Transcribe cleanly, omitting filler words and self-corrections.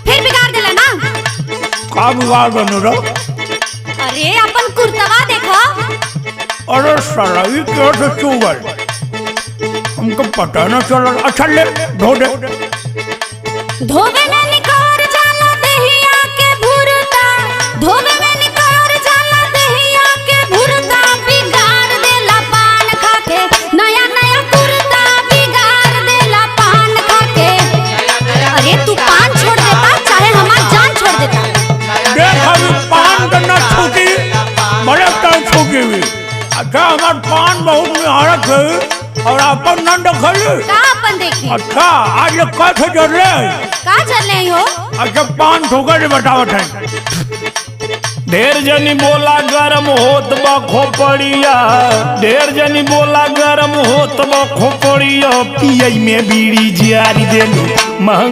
फिर बिगाड़ देला ना। का बिगाड़ देने रो? अरे अपन कुर्तवा देखो। अरे साला ये कैसे चुगल? हमको पता न चला। अच्छा ले धो दे। धोवे में निकोर जाला दहिया के भुरता, धोवे में निकोर जाला दहिया के भुरता, बिगाड़ देला पान खा के नया नया कुर्ता, बिगाड़ देला पान खा के। अरे तू पान छोड़ देता चाहे हमार जान छोड़ देता। देख अभी पान करना छूटी बड़े टाइम छूटी हुई। अच्छा हमार पान बहुत निहारत है और अपन नंद खली। का अपन देखी? अच्छा आज ये कैसे जर ले? का चल रही हो? अच्छा पान ठोकर दे बतावत है। ढेर जनी बोला गरम होत बा खोपड़िया, ढेर जनी बोला गरम होत बा खोपड़िया, पियई में बीड़ी जारी देलू महंग